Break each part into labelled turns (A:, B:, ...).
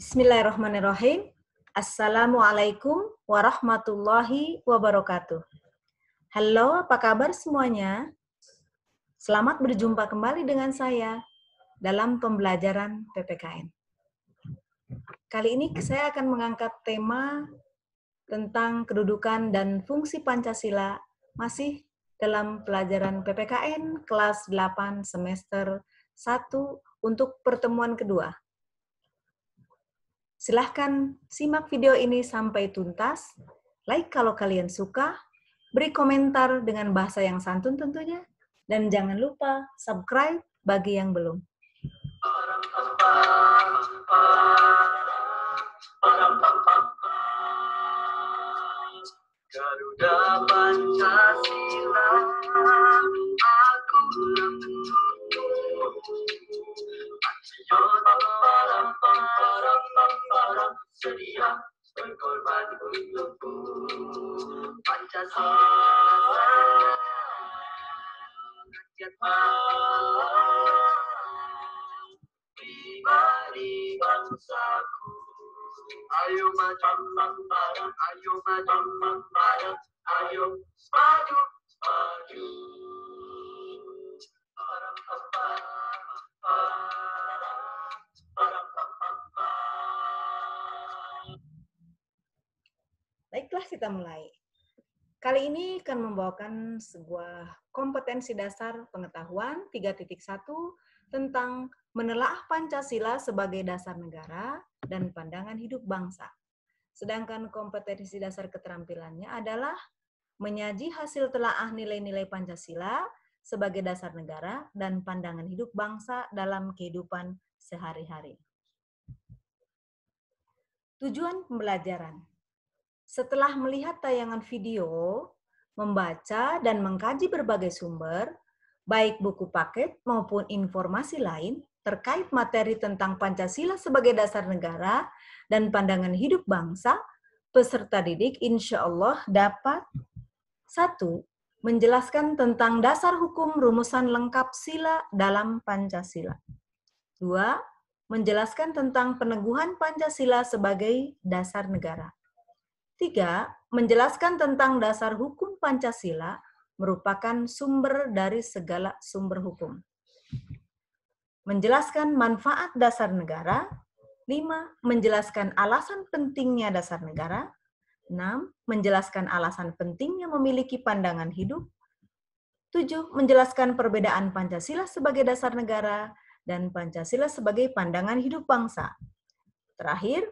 A: Bismillahirrahmanirrahim. Assalamualaikum warahmatullahi wabarakatuh. Halo, apa kabar semuanya? Selamat berjumpa kembali dengan saya dalam pembelajaran PPKN. Kali ini saya akan mengangkat tema tentang kedudukan dan fungsi Pancasila masih dalam pelajaran PPKN kelas 8 semester 1 untuk pertemuan kedua. Silahkan simak video ini sampai tuntas, like kalau kalian suka, beri komentar dengan bahasa yang santun tentunya, dan jangan lupa subscribe bagi yang belum. Garuda Pancasila, aku sedia berkorban untukku. Pancasila, rakyat pribadi bangsaku. Ayo maju bareng, ayo maju bareng, ayo maju maju. Baiklah, kita mulai. Kali ini akan membawakan sebuah kompetensi dasar pengetahuan 3.1 tentang menelaah Pancasila sebagai dasar negara dan pandangan hidup bangsa. Sedangkan kompetensi dasar keterampilannya adalah menyaji hasil telaah nilai-nilai Pancasila sebagai dasar negara dan pandangan hidup bangsa dalam kehidupan sehari-hari. Tujuan pembelajaran. Setelah melihat tayangan video, membaca dan mengkaji berbagai sumber, baik buku paket maupun informasi lain terkait materi tentang Pancasila sebagai dasar negara dan pandangan hidup bangsa, peserta didik insya Allah dapat 1. Menjelaskan tentang dasar hukum rumusan lengkap sila dalam Pancasila. 2. Menjelaskan tentang peneguhan Pancasila sebagai dasar negara. 3. Menjelaskan tentang dasar hukum Pancasila merupakan sumber dari segala sumber hukum. Menjelaskan manfaat dasar negara. 5. Menjelaskan alasan pentingnya dasar negara. 6. Menjelaskan alasan pentingnya memiliki pandangan hidup. 7. Menjelaskan perbedaan Pancasila sebagai dasar negara dan Pancasila sebagai pandangan hidup bangsa. Terakhir,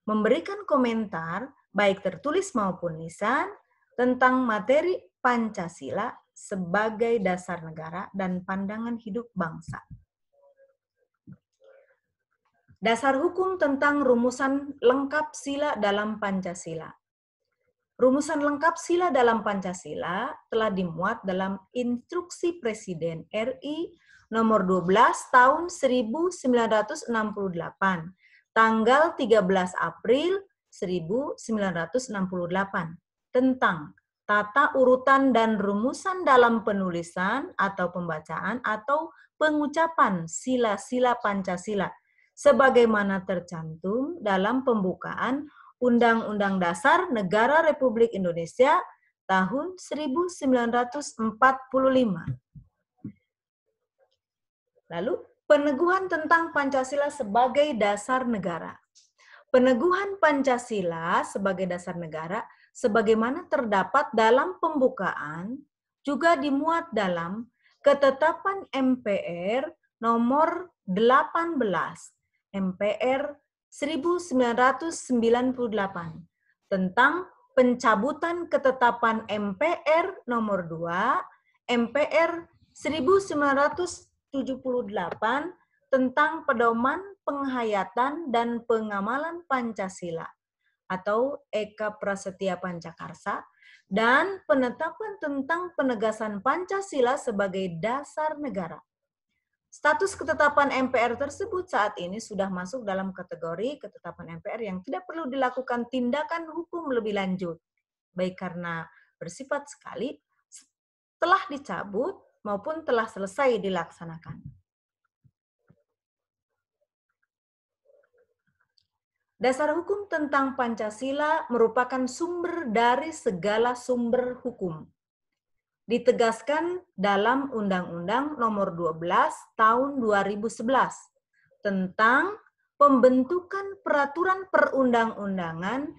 A: memberikan komentar baik tertulis maupun lisan, tentang materi Pancasila sebagai dasar negara dan pandangan hidup bangsa. Dasar hukum tentang rumusan lengkap sila dalam Pancasila. Rumusan lengkap sila dalam Pancasila telah dimuat dalam Instruksi Presiden RI nomor 12 tahun 1968, tanggal 13 April 1968 tentang tata urutan dan rumusan dalam penulisan atau pembacaan atau pengucapan sila-sila Pancasila sebagaimana tercantum dalam pembukaan Undang-Undang Dasar Negara Republik Indonesia tahun 1945. Lalu, peneguhan tentang Pancasila sebagai dasar negara. Peneguhan Pancasila sebagai dasar negara sebagaimana terdapat dalam pembukaan juga dimuat dalam Ketetapan MPR nomor 18 MPR 1998 tentang pencabutan Ketetapan MPR nomor 2 MPR 1978 tentang pedoman penghayatan dan pengamalan Pancasila atau Eka Prasetya Pancakarsa dan penetapan tentang penegasan Pancasila sebagai dasar negara. Status ketetapan MPR tersebut saat ini sudah masuk dalam kategori ketetapan MPR yang tidak perlu dilakukan tindakan hukum lebih lanjut, baik karena bersifat sekali, telah dicabut, maupun telah selesai dilaksanakan. Dasar hukum tentang Pancasila merupakan sumber dari segala sumber hukum. Ditegaskan dalam Undang-Undang Nomor 12 Tahun 2011 tentang pembentukan peraturan perundang-undangan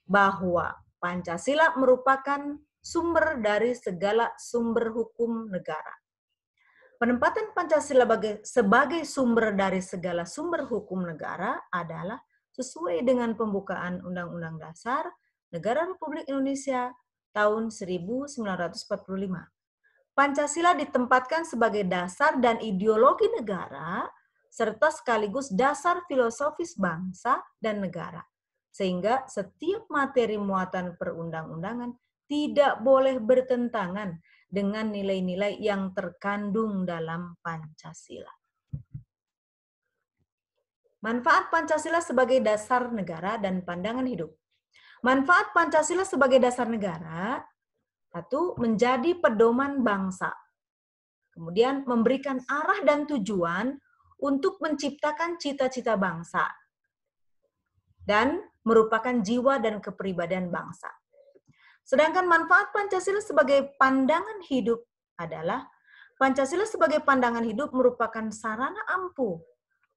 A: bahwa Pancasila merupakan sumber dari segala sumber hukum negara. Penempatan Pancasila sebagai sumber dari segala sumber hukum negara adalah sesuai dengan pembukaan Undang-Undang Dasar Negara Republik Indonesia tahun 1945. Pancasila ditempatkan sebagai dasar dan ideologi negara, serta sekaligus dasar filosofis bangsa dan negara. Sehingga setiap materi muatan perundang-undangan tidak boleh bertentangan dengan nilai-nilai yang terkandung dalam Pancasila. Manfaat Pancasila sebagai dasar negara dan pandangan hidup. Manfaat Pancasila sebagai dasar negara, satu, menjadi pedoman bangsa. Kemudian memberikan arah dan tujuan untuk menciptakan cita-cita bangsa. Dan merupakan jiwa dan kepribadian bangsa. Sedangkan manfaat Pancasila sebagai pandangan hidup adalah Pancasila sebagai pandangan hidup merupakan sarana ampuh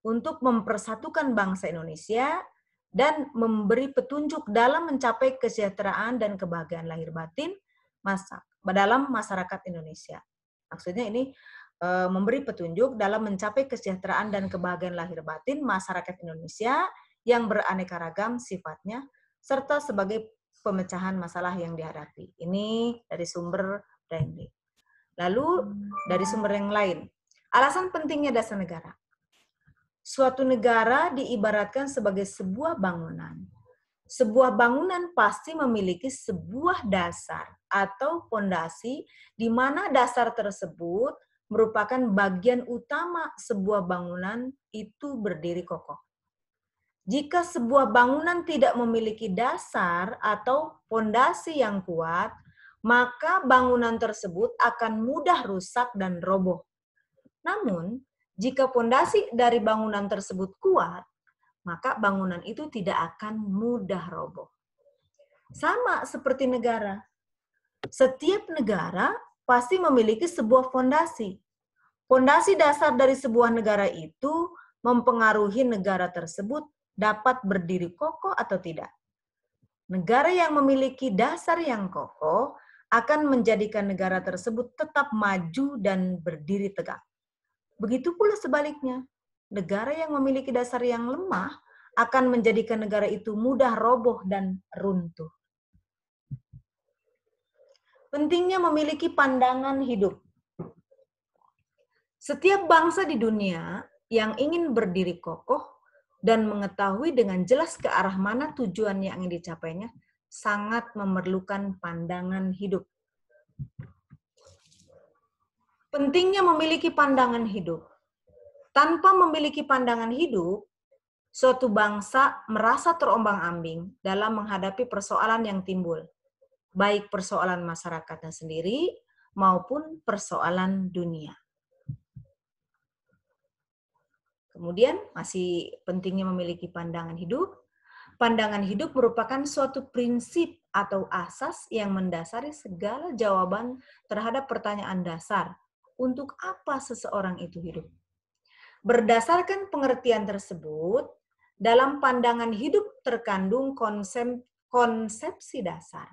A: untuk mempersatukan bangsa Indonesia dan memberi petunjuk dalam mencapai kesejahteraan dan kebahagiaan lahir batin dalam masyarakat Indonesia. Maksudnya ini memberi petunjuk dalam mencapai kesejahteraan dan kebahagiaan lahir batin masyarakat Indonesia yang beraneka ragam sifatnya, serta sebagai pemecahan masalah yang dihadapi. Ini dari sumber Brandeis. Lalu dari sumber yang lain. Alasan pentingnya dasar negara. Suatu negara diibaratkan sebagai sebuah bangunan. Sebuah bangunan pasti memiliki sebuah dasar atau fondasi di mana dasar tersebut merupakan bagian utama sebuah bangunan itu berdiri kokoh. Jika sebuah bangunan tidak memiliki dasar atau fondasi yang kuat, maka bangunan tersebut akan mudah rusak dan roboh. Namun, jika fondasi dari bangunan tersebut kuat, maka bangunan itu tidak akan mudah roboh. Sama seperti negara. Setiap negara pasti memiliki sebuah fondasi. Fondasi dasar dari sebuah negara itu mempengaruhi negara tersebut dapat berdiri kokoh atau tidak. Negara yang memiliki dasar yang kokoh akan menjadikan negara tersebut tetap maju dan berdiri tegak. Begitu pula sebaliknya, negara yang memiliki dasar yang lemah akan menjadikan negara itu mudah roboh dan runtuh. Pentingnya memiliki pandangan hidup. Setiap bangsa di dunia yang ingin berdiri kokoh dan mengetahui dengan jelas ke arah mana tujuan yang ingin dicapainya, sangat memerlukan pandangan hidup. Pentingnya memiliki pandangan hidup. Tanpa memiliki pandangan hidup, suatu bangsa merasa terombang-ambing dalam menghadapi persoalan yang timbul, baik persoalan masyarakatnya sendiri maupun persoalan dunia. Kemudian masih pentingnya memiliki pandangan hidup. Pandangan hidup merupakan suatu prinsip atau asas yang mendasari segala jawaban terhadap pertanyaan dasar. Untuk apa seseorang itu hidup? Berdasarkan pengertian tersebut, dalam pandangan hidup terkandung konsepsi dasar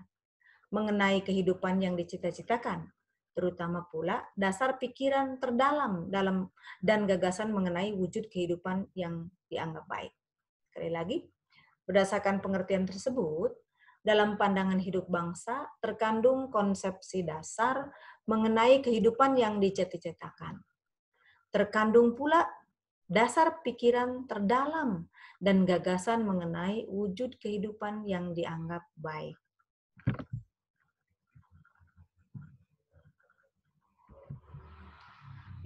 A: mengenai kehidupan yang dicita-citakan, terutama pula dasar pikiran terdalam dan gagasan mengenai wujud kehidupan yang dianggap baik. Sekali lagi, berdasarkan pengertian tersebut, dalam pandangan hidup bangsa terkandung konsepsi dasar mengenai kehidupan yang dicita-citakan. Terkandung pula dasar pikiran terdalam dan gagasan mengenai wujud kehidupan yang dianggap baik.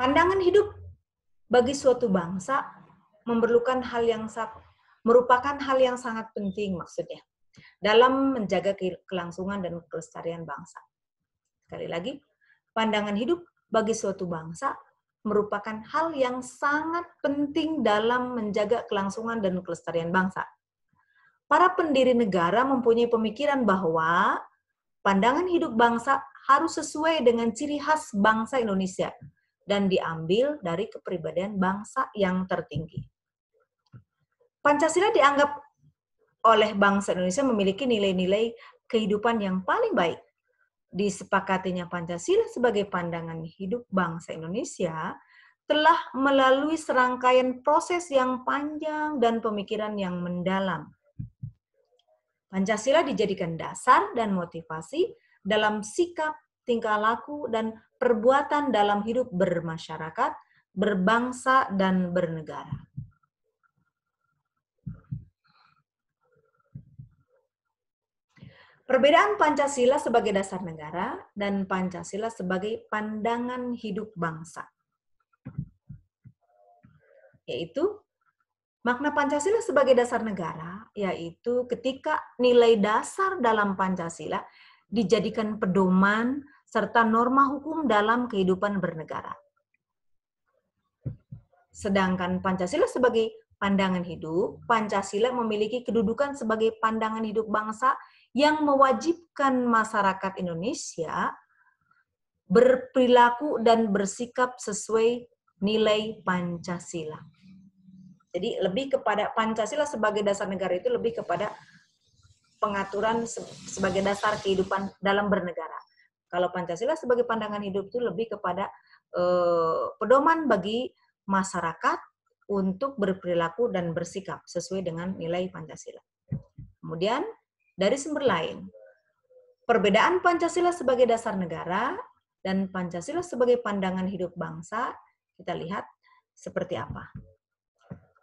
A: Pandangan hidup bagi suatu bangsa merupakan hal yang sangat penting maksudnya dalam menjaga kelangsungan dan kelestarian bangsa. Sekali lagi, pandangan hidup bagi suatu bangsa merupakan hal yang sangat penting dalam menjaga kelangsungan dan kelestarian bangsa. para pendiri negara mempunyai pemikiran bahwa pandangan hidup bangsa harus sesuai dengan ciri khas bangsa Indonesia dan diambil dari kepribadian bangsa yang tertinggi. Pancasila dianggap oleh bangsa Indonesia memiliki nilai-nilai kehidupan yang paling baik. Disepakatinya Pancasila sebagai pandangan hidup bangsa Indonesia telah melalui serangkaian proses yang panjang dan pemikiran yang mendalam. Pancasila dijadikan dasar dan motivasi dalam sikap, tingkah laku, dan perbuatan dalam hidup bermasyarakat, berbangsa, dan bernegara. Perbedaan Pancasila sebagai dasar negara dan Pancasila sebagai pandangan hidup bangsa. Yaitu, makna Pancasila sebagai dasar negara, yaitu ketika nilai dasar dalam Pancasila dijadikan pedoman serta norma hukum dalam kehidupan bernegara. Sedangkan Pancasila sebagai pandangan hidup, Pancasila memiliki kedudukan sebagai pandangan hidup bangsa yang mewajibkan masyarakat Indonesia berperilaku dan bersikap sesuai nilai Pancasila. Jadi lebih kepada Pancasila sebagai dasar negara itu lebih kepada pengaturan sebagai dasar kehidupan dalam bernegara. Kalau Pancasila sebagai pandangan hidup itu lebih kepada pedoman bagi masyarakat untuk berperilaku dan bersikap sesuai dengan nilai Pancasila. Kemudian dari sumber lain, perbedaan Pancasila sebagai dasar negara dan Pancasila sebagai pandangan hidup bangsa, kita lihat seperti apa.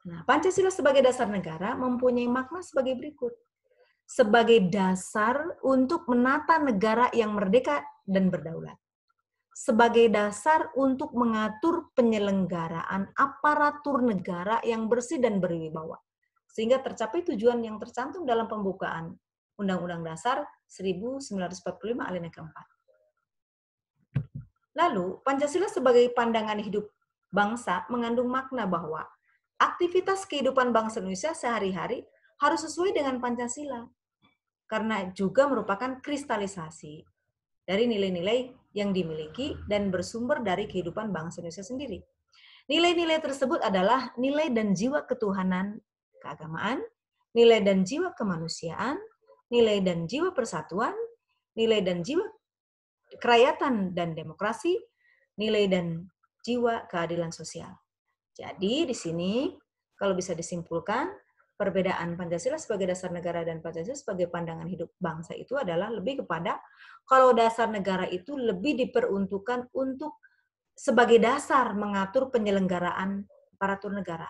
A: Nah, Pancasila sebagai dasar negara mempunyai makna sebagai berikut. Sebagai dasar untuk menata negara yang merdeka dan berdaulat. Sebagai dasar untuk mengatur penyelenggaraan aparatur negara yang bersih dan berwibawa. Sehingga tercapai tujuan yang tercantum dalam pembukaan Undang-Undang Dasar 1945 alinea keempat. Lalu, Pancasila sebagai pandangan hidup bangsa mengandung makna bahwa aktivitas kehidupan bangsa Indonesia sehari-hari harus sesuai dengan Pancasila, karena juga merupakan kristalisasi dari nilai-nilai yang dimiliki dan bersumber dari kehidupan bangsa Indonesia sendiri. Nilai-nilai tersebut adalah nilai dan jiwa ketuhanan, keagamaan, nilai dan jiwa kemanusiaan, nilai dan jiwa persatuan, nilai dan jiwa kerakyatan dan demokrasi, nilai dan jiwa keadilan sosial. Jadi di sini kalau bisa disimpulkan, perbedaan Pancasila sebagai dasar negara dan Pancasila sebagai pandangan hidup bangsa itu adalah lebih kepada kalau dasar negara itu lebih diperuntukkan untuk sebagai dasar mengatur penyelenggaraan aparatur negara.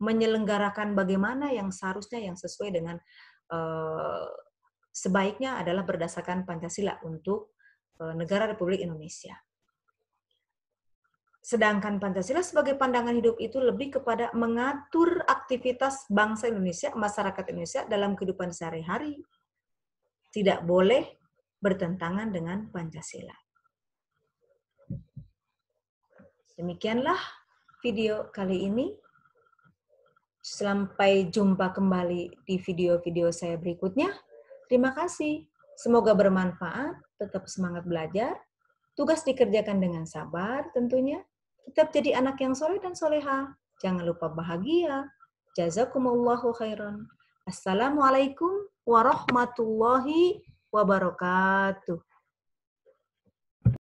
A: Menyelenggarakan bagaimana yang seharusnya yang sesuai dengan sebaiknya adalah berdasarkan Pancasila untuk negara Republik Indonesia. Sedangkan Pancasila sebagai pandangan hidup itu lebih kepada mengatur aktivitas bangsa Indonesia, masyarakat Indonesia dalam kehidupan sehari-hari. Tidak boleh bertentangan dengan Pancasila. Demikianlah video kali ini. Sampai jumpa kembali di video-video saya berikutnya. Terima kasih. Semoga bermanfaat, tetap semangat belajar, tugas dikerjakan dengan sabar tentunya. Tetap jadi anak yang soleh dan soleha. Jangan lupa bahagia. Jazakumullahu khairan. Assalamualaikum warahmatullahi wabarakatuh.